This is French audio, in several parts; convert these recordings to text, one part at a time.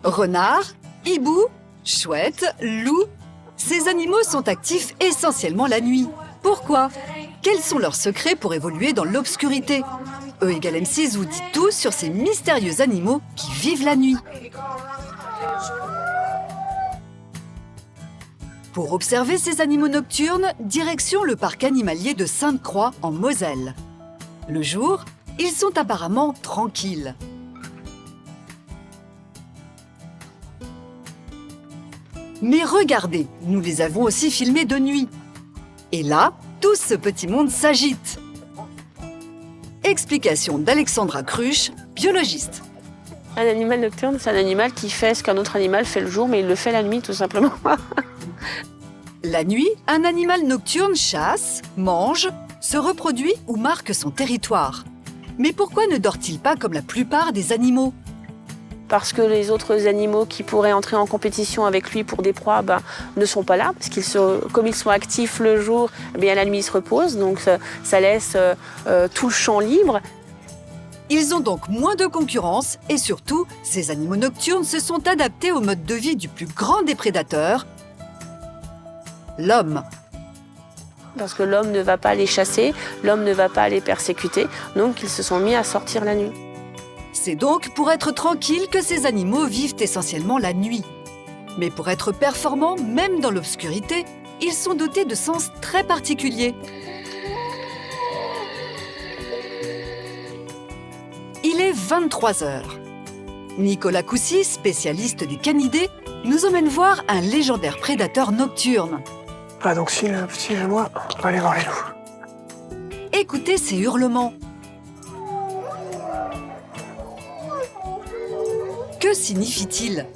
Renards, hiboux, chouettes, loups, ces animaux sont actifs essentiellement la nuit. Pourquoi? Quels sont leurs secrets pour évoluer dans l'obscurité? E=M6 vous dit tout sur ces mystérieux animaux qui vivent la nuit. Pour observer ces animaux nocturnes, direction le parc animalier de Sainte-Croix en Moselle. Le jour, ils sont apparemment tranquilles. Mais regardez, nous les avons aussi filmés de nuit. Et là, tout ce petit monde s'agite. Explication d'Alexandra Cruche, biologiste. Un animal nocturne, c'est un animal qui fait ce qu'un autre animal fait le jour, mais il le fait la nuit tout simplement. La nuit, un animal nocturne chasse, mange, se reproduit ou marque son territoire. Mais pourquoi ne dort-il pas comme la plupart des animaux? Parce que les autres animaux qui pourraient entrer en compétition avec lui pour des proies ne sont pas là, parce comme ils sont actifs le jour, la nuit ils se reposent, donc ça laisse tout le champ libre. Ils ont donc moins de concurrence et surtout, ces animaux nocturnes se sont adaptés au mode de vie du plus grand des prédateurs, l'homme. Parce que l'homme ne va pas les chasser, l'homme ne va pas les persécuter, donc ils se sont mis à sortir la nuit. C'est donc pour être tranquille que ces animaux vivent essentiellement la nuit. Mais pour être performants, même dans l'obscurité, ils sont dotés de sens très particuliers. Il est 23 heures. Nicolas Coussy, spécialiste des canidés, nous emmène voir un légendaire prédateur nocturne. Ah donc si le petit et moi, on va aller voir les loups. Écoutez ces hurlements. Que signifie-t-il?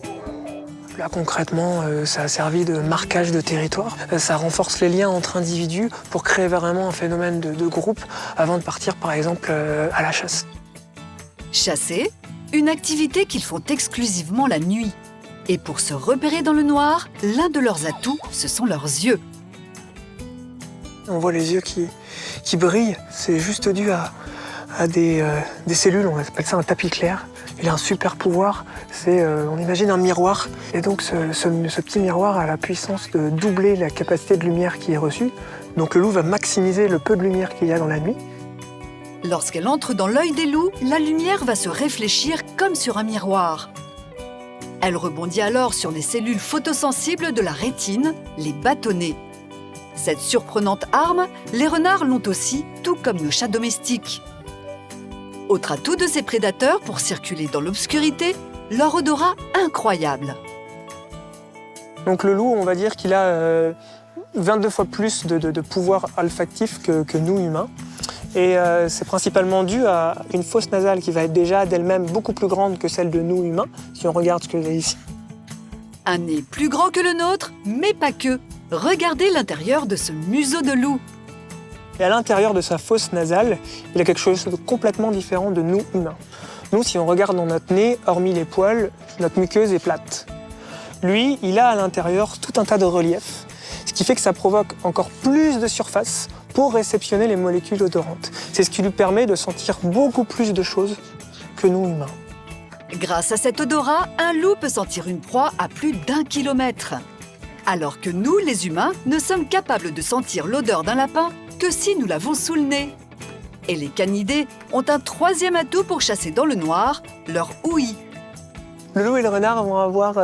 Là concrètement, ça a servi de marquage de territoire. Ça renforce les liens entre individus pour créer vraiment un phénomène de groupe avant de partir par exemple à la chasse. Chasser, une activité qu'ils font exclusivement la nuit. Et pour se repérer dans le noir, l'un de leurs atouts, ce sont leurs yeux. On voit les yeux qui brillent, c'est juste dû à des cellules, on appelle ça un tapis clair. Il a un super pouvoir, on imagine un miroir. Et donc ce petit miroir a la puissance de doubler la capacité de lumière qui est reçue. Donc le loup va maximiser le peu de lumière qu'il y a dans la nuit. Lorsqu'elle entre dans l'œil des loups, la lumière va se réfléchir comme sur un miroir. Elle rebondit alors sur les cellules photosensibles de la rétine, les bâtonnets. Cette surprenante arme, les renards l'ont aussi, tout comme nos chats domestiques. Autre atout de ces prédateurs pour circuler dans l'obscurité, leur odorat incroyable. Donc le loup, on va dire qu'il a 22 fois plus de pouvoir olfactif que nous humains. Et c'est principalement dû à une fosse nasale qui va être déjà d'elle-même beaucoup plus grande que celle de nous humains, si on regarde ce que j'ai ici. Un nez plus grand que le nôtre, mais pas que. Regardez l'intérieur de ce museau de loup. Et à l'intérieur de sa fosse nasale, il y a quelque chose de complètement différent de nous humains. Nous, si on regarde dans notre nez, hormis les poils, notre muqueuse est plate. Lui, il a à l'intérieur tout un tas de reliefs, ce qui fait que ça provoque encore plus de surface pour réceptionner les molécules odorantes. C'est ce qui lui permet de sentir beaucoup plus de choses que nous humains. Grâce à cet odorat, un loup peut sentir une proie à plus d'1 kilomètre. Alors que nous, les humains, ne sommes capables de sentir l'odeur d'un lapin que si nous l'avons sous le nez. Et les canidés ont un troisième atout pour chasser dans le noir, leur ouïe. Le loup et le renard vont avoir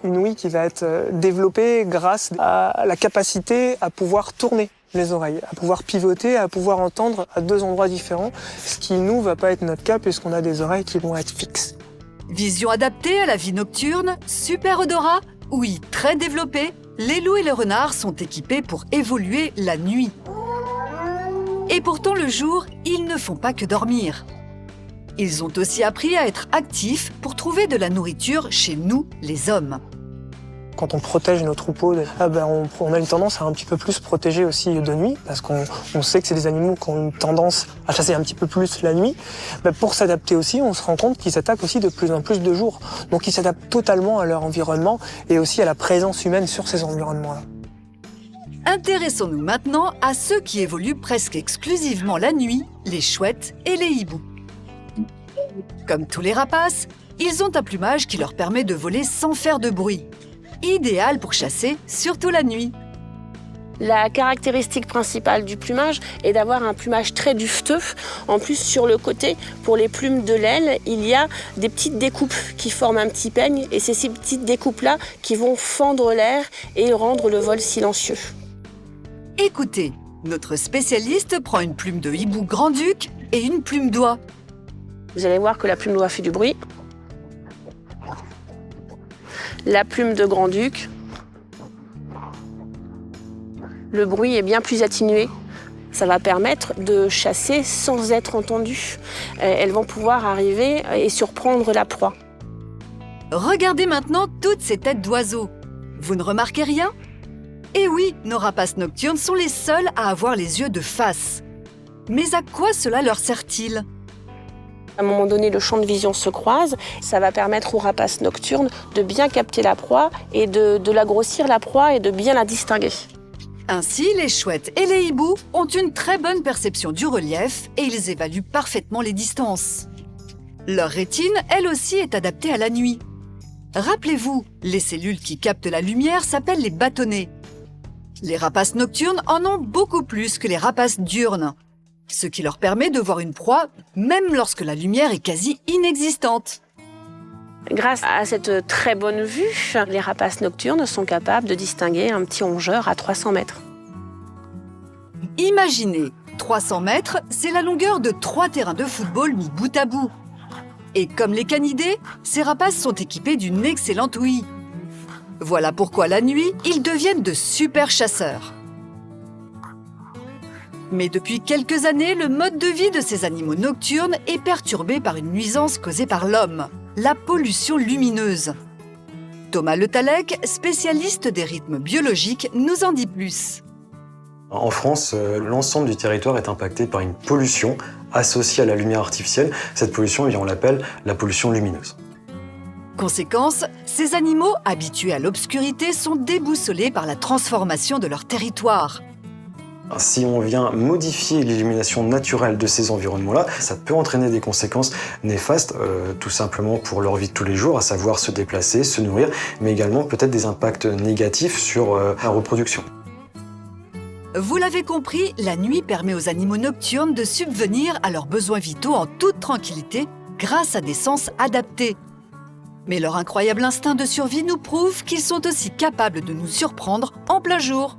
une ouïe qui va être développée grâce à la capacité à pouvoir tourner les oreilles, à pouvoir pivoter, à pouvoir entendre à deux endroits différents, ce qui, nous, va pas être notre cas puisqu'on a des oreilles qui vont être fixes. Vision adaptée à la vie nocturne, super odorat, ouïe très développée, les loups et les renards sont équipés pour évoluer la nuit. Et pourtant, le jour, ils ne font pas que dormir. Ils ont aussi appris à être actifs pour trouver de la nourriture chez nous, les hommes. Quand on protège nos troupeaux, on a une tendance à un petit peu plus protéger aussi de nuit, parce qu'on sait que c'est des animaux qui ont une tendance à chasser un petit peu plus la nuit. Pour s'adapter aussi, on se rend compte qu'ils s'attaquent aussi de plus en plus de jour. Donc ils s'adaptent totalement à leur environnement et aussi à la présence humaine sur ces environnements-là. Intéressons-nous maintenant à ceux qui évoluent presque exclusivement la nuit, les chouettes et les hiboux. Comme tous les rapaces, Ils ont un plumage qui leur permet de voler sans faire de bruit. Idéal pour chasser, surtout la nuit. La caractéristique principale du plumage est d'avoir un plumage très duveteux. En plus, sur le côté, pour les plumes de l'aile, il y a des petites découpes qui forment un petit peigne. Et c'est ces petites découpes-là qui vont fendre l'air et rendre le vol silencieux. Écoutez, notre spécialiste prend une plume de hibou grand-duc et une plume d'oie. Vous allez voir que la plume d'oie fait du bruit. La plume de grand-duc, le bruit est bien plus atténué. Ça va permettre de chasser sans être entendu. Elles vont pouvoir arriver et surprendre la proie. Regardez maintenant toutes ces têtes d'oiseaux. Vous ne remarquez rien? Eh oui, nos rapaces nocturnes sont les seuls à avoir les yeux de face. Mais à quoi cela leur sert-il? À un moment donné, le champ de vision se croise. Ça va permettre aux rapaces nocturnes de bien capter la proie et de la grossir, la proie, et de bien la distinguer. Ainsi, les chouettes et les hiboux ont une très bonne perception du relief et ils évaluent parfaitement les distances. Leur rétine, elle aussi, est adaptée à la nuit. Rappelez-vous, les cellules qui captent la lumière s'appellent les bâtonnets. Les rapaces nocturnes en ont beaucoup plus que les rapaces diurnes, ce qui leur permet de voir une proie même lorsque la lumière est quasi inexistante. Grâce à cette très bonne vue, les rapaces nocturnes sont capables de distinguer un petit rongeur à 300 mètres. Imaginez, 300 mètres, c'est la longueur de 3 terrains de football mis bout à bout. Et comme les canidés, ces rapaces sont équipés d'une excellente ouïe. Voilà pourquoi la nuit, ils deviennent de super chasseurs. Mais depuis quelques années, le mode de vie de ces animaux nocturnes est perturbé par une nuisance causée par l'homme, la pollution lumineuse. Thomas Le Tallec, spécialiste des rythmes biologiques, nous en dit plus. En France, l'ensemble du territoire est impacté par une pollution associée à la lumière artificielle. Cette pollution, on l'appelle la pollution lumineuse. Conséquence, ces animaux habitués à l'obscurité sont déboussolés par la transformation de leur territoire. Si on vient modifier l'illumination naturelle de ces environnements-là, ça peut entraîner des conséquences néfastes, tout simplement pour leur vie de tous les jours, à savoir se déplacer, se nourrir, mais également peut-être des impacts négatifs sur la reproduction. Vous l'avez compris, la nuit permet aux animaux nocturnes de subvenir à leurs besoins vitaux en toute tranquillité grâce à des sens adaptés. Mais leur incroyable instinct de survie nous prouve qu'ils sont aussi capables de nous surprendre en plein jour.